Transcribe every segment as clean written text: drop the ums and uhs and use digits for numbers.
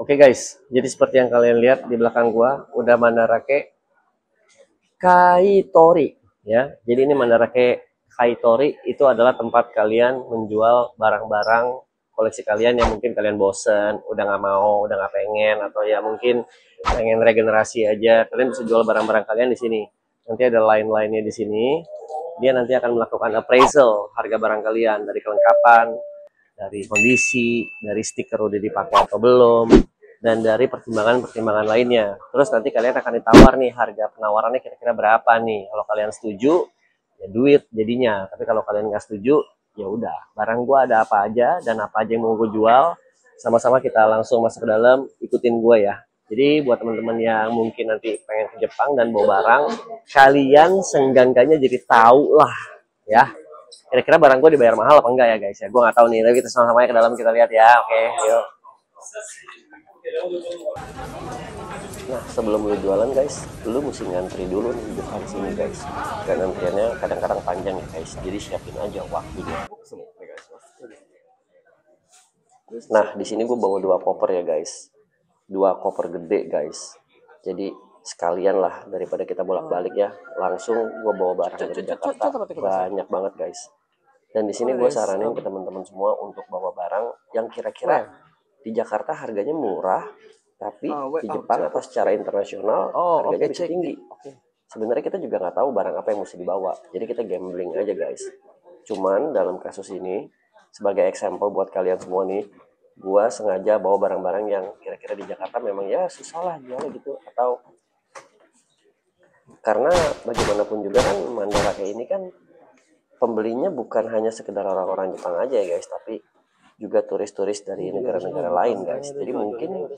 Oke guys, jadi seperti yang kalian lihat di belakang gua, udah Mandarake Kaitori ya. Jadi ini Mandarake Kaitori itu adalah tempat kalian menjual barang-barang koleksi kalian yang mungkin kalian bosen, udah nggak mau, udah nggak pengen, atau ya mungkin pengen regenerasi aja. Kalian bisa jual barang-barang kalian di sini. Nanti ada line-line-nya di sini. Dia nanti akan melakukan appraisal harga barang kalian dari kelengkapan, dari kondisi, dari stiker udah dipakai atau belum, dan dari pertimbangan-pertimbangan lainnya. Terus nanti kalian akan ditawar nih harga penawarannya kira-kira berapa nih. Kalau kalian setuju, ya duit jadinya. Tapi kalau kalian nggak setuju, ya udah. Barang gua ada apa aja dan apa aja yang mau gue jual, sama-sama kita langsung masuk ke dalam, ikutin gua ya. Jadi buat teman-teman yang mungkin nanti pengen ke Jepang dan bawa barang, kalian senggangganya jadi tahu lah ya. Kira-kira barang gue dibayar mahal apa enggak ya guys ya. Gue nggak tahu nih, tapi kita sama-sama ke dalam kita lihat ya. Oke, yuk. Nah, sebelum lu jualan guys, lu mesti ngantri dulu nih di depan sini guys. Dan antriannya kadang-kadang panjang ya guys. Jadi siapin aja waktunya. Nah, di sini gue bawa 2 koper ya guys. 2 koper gede guys. Jadi sekalian lah daripada kita bolak-balik ya. Langsung gue bawa barang dari Jakarta. Banyak banget guys. Dan di sini gue saranin ke teman-teman semua untuk bawa barang yang kira-kira di Jakarta harganya murah, tapi di Jepang atau secara internasional harganya bisa tinggi. Sebenarnya kita juga nggak tahu barang apa yang mesti dibawa. Jadi kita gambling aja guys. Cuman dalam kasus ini, sebagai example buat kalian semua nih, gua sengaja bawa barang-barang yang kira-kira di Jakarta memang ya susah lah jualnya gitu, atau karena bagaimanapun juga kan Mandarake ini kan pembelinya bukan hanya sekedar orang-orang Jepang aja ya guys, tapi juga turis-turis dari negara-negara lain guys. Jadi mungkin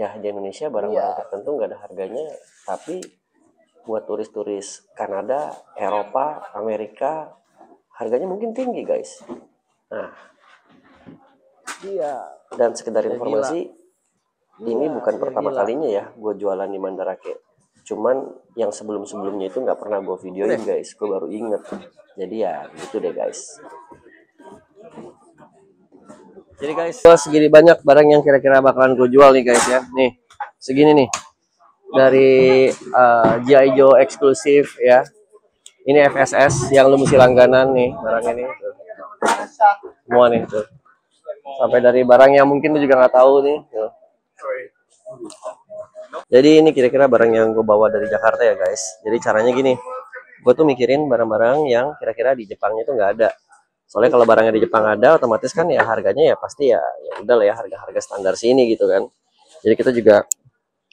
ya di Indonesia barang-barang tertentu nggak ada harganya, tapi buat turis-turis Kanada, Eropa, Amerika harganya mungkin tinggi guys. Nah, dan sekedar informasi, ini bukan pertama kalinya ya gue jualan di Mandarake. Cuman yang sebelum-sebelumnya itu nggak pernah gue videoin guys, gue baru inget. Jadi ya gitu deh guys. Jadi guys, segini banyak barang yang kira-kira bakalan gue jual nih guys ya. Nih, segini nih. Dari G.I. Joe eksklusif ya. Ini FSS yang lu mesti langganan nih barang ini. Tuh. Semua nih tuh. Sampai dari barang yang mungkin lu juga nggak tahu nih. Tuh. Jadi ini kira-kira barang yang gue bawa dari Jakarta ya guys. Jadi caranya gini. Gue tuh mikirin barang-barang yang kira-kira di Jepangnya itu nggak ada. Soalnya kalau barangnya di Jepang ada, otomatis kan ya harganya ya pasti ya udah lah ya harga-harga standar sini gitu kan. Jadi kita juga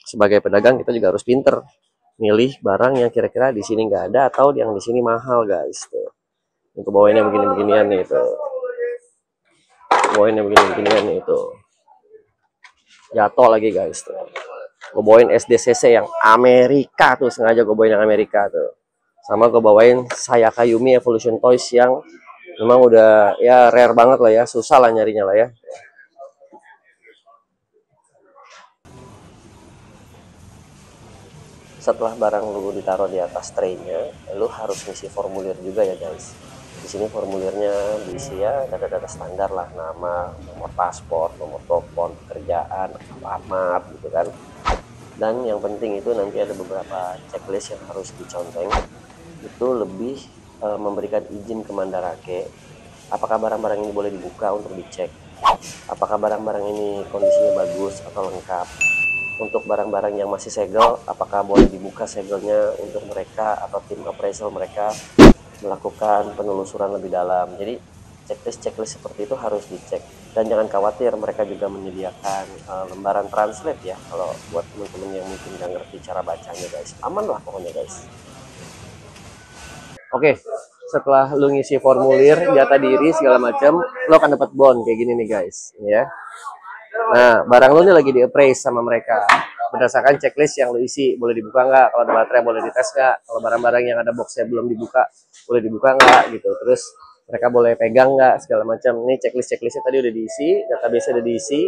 sebagai pedagang kita juga harus pinter milih barang yang kira-kira di sini nggak ada atau yang di sini mahal guys. Tuh. Untuk bawainnya begini-beginian nih itu. Bawainnya begini-beginian nih itu. Jatuh lagi guys tuh. Gue bawain SDCC yang Amerika tuh, sengaja gue bawain yang Amerika tuh. Sama gue bawain Sayaka Yumi Evolution Toys yang memang udah ya rare banget lah ya, susah lah nyarinya lah ya. Setelah barang lu ditaruh di atas tray-nya, lu harus ngisi formulir juga ya guys. Di sini formulirnya diisi ya data-data standar lah, nama, nomor paspor, nomor telepon, pekerjaan, alamat gitu kan. Dan yang penting itu nanti ada beberapa checklist yang harus diconteng. Itu lebih memberikan izin ke Mandarake apakah barang-barang ini boleh dibuka untuk dicek, apakah barang-barang ini kondisinya bagus atau lengkap. Untuk barang-barang yang masih segel, apakah boleh dibuka segelnya untuk mereka atau tim appraisal mereka melakukan penelusuran lebih dalam. Jadi checklist seperti itu harus dicek. Dan jangan khawatir, mereka juga menyediakan lembaran translate ya, kalau buat teman-teman yang mungkin nggak ngerti cara bacanya guys. Aman lah pokoknya guys. Oke, setelah lu ngisi formulir, data diri segala macam, lo akan dapat bon kayak gini nih guys, ya. Nah, barang lu nih lagi di-appraise sama mereka berdasarkan checklist yang lu isi. Boleh dibuka nggak? Kalau ada baterai boleh dites nggak? Kalau barang-barang yang ada boxnya belum dibuka, boleh dibuka nggak? Gitu. Terus mereka boleh pegang nggak? Segala macam. Ini checklistnya tadi udah diisi, database udah diisi.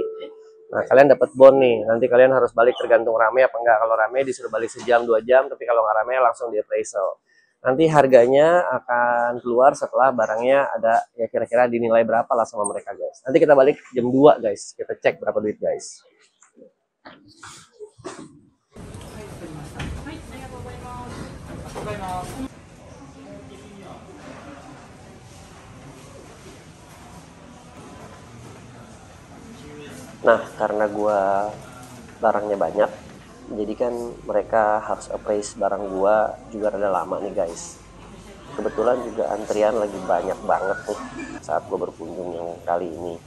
Nah, kalian dapat bon nih. Nanti kalian harus balik tergantung rame apa enggak. Kalau rame disuruh balik sejam 2 jam, tapi kalau nggak rame langsung di-appraisal. Nanti harganya akan keluar setelah barangnya ada ya kira-kira dinilai berapa lah sama mereka guys. Nanti kita balik jam 2 guys. Kita cek berapa duit guys. Nah, karena gua barangnya banyak, jadi kan mereka harus appraise barang gua juga rada lama nih guys. Kebetulan juga antrian lagi banyak banget nih saat gua berkunjung yang kali ini.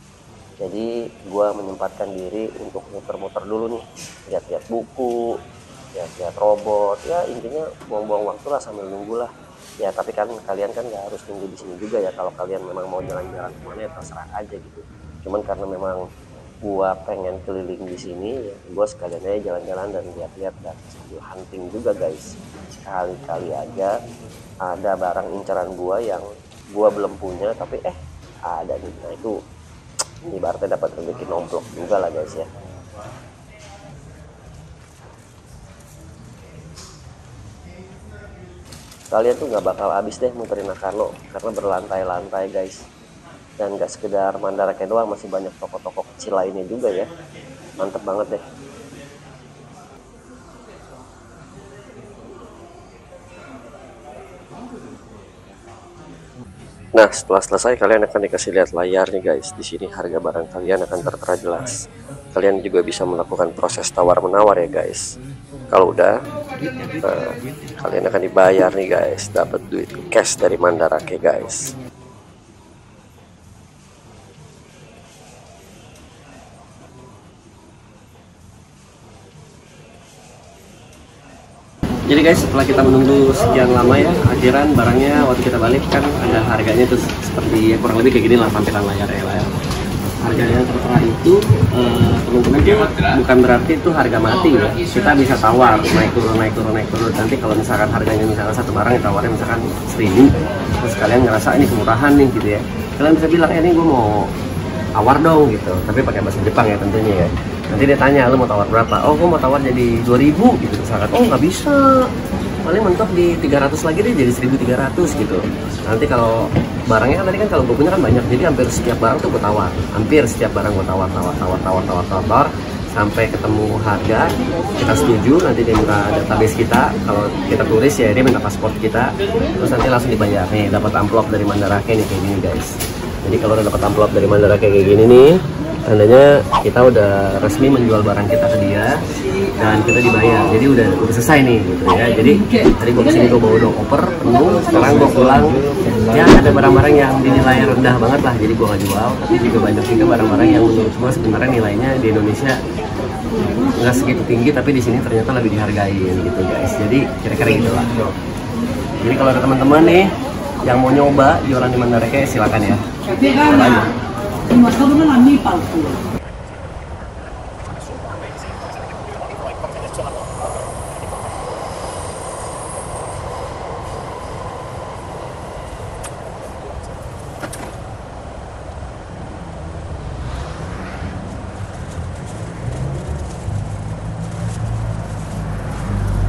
Jadi gua menyempatkan diri untuk muter-muter dulu nih, lihat-lihat buku, lihat-lihat robot, ya intinya buang-buang waktu lah sambil nunggu lah. Ya tapi kan kalian kan nggak harus nunggu di sini juga ya, kalau kalian memang mau jalan-jalan kemana ya terserah aja gitu. Cuman karena memang gua pengen keliling di sini ya, gua sekalian aja jalan-jalan dan lihat-lihat dan sambil hunting juga guys. Sekali-kali aja ada barang incaran gua yang gua belum punya tapi ada nih. Nah itu ibaratnya dapat rezeki nomplok juga lah guys ya. Kalian tuh nggak bakal habis deh muterin Nakano karena berlantai-lantai guys. Dan nggak sekedar Mandarake doang, masih banyak toko-toko kecil lainnya juga ya. Mantep banget deh. Nah, setelah selesai kalian akan dikasih lihat layar nih guys. Di sini harga barang kalian akan tertera jelas. Kalian juga bisa melakukan proses tawar-menawar ya guys. Kalau udah, kalian akan dibayar nih guys. Dapat duit cash dari Mandarake guys. Jadi guys, setelah kita menunggu sekian lama ya, akhiran barangnya waktu kita balik kan ada harganya tuh seperti ya, kurang lebih kayak gini lah tampilan layar ya layar. Harganya tertera itu teman-teman bukan berarti itu harga mati ya. Kita bisa tawar naik turun naik turun naik turun. Nanti kalau misalkan harganya misalkan satu barang ditawarin misalkan 1.000, terus kalian ngerasa ini kemurahan nih gitu ya. Kalian bisa bilang ini gue mau tawar dong gitu, tapi pakai bahasa Jepang ya tentunya ya. Nanti dia tanya, lu mau tawar berapa? Oh, gue mau tawar jadi 2.000 gitu misalkan. Oh, nggak bisa. Paling mentok di 300 lagi deh, jadi 1.300 gitu. Nanti kalau barangnya kan tadi kan kalau gue punya kan banyak, jadi hampir setiap barang tuh gue tawar. Hampir setiap barang gue tawar sampai ketemu harga, kita setuju, nanti dia minta database kita. Kalau kita tulis ya dia minta paspor kita, terus nanti langsung dibayar. Nih, dapat amplop dari Mandarake nih kayak gini guys. Jadi kalau udah dapat amplop dari Mandarake kayak gini nih, tandanya kita udah resmi menjual barang kita ke dia dan kita dibayar. Jadi udah selesai nih gitu ya. Jadi tadi gue kesini gue bawa 2 koper penuh, sekarang gue pulang ya ada barang-barang yang dinilai rendah banget lah, jadi gue nggak jual. Tapi juga banyak juga barang-barang yang menurut gue sebenarnya nilainya di Indonesia nggak segitu tinggi, tapi di sini ternyata lebih dihargain gitu guys. Jadi kira-kira gitu lah. Jadi kalau ada teman-teman nih yang mau nyoba jualan di Mandarake silakan ya. Coba aja.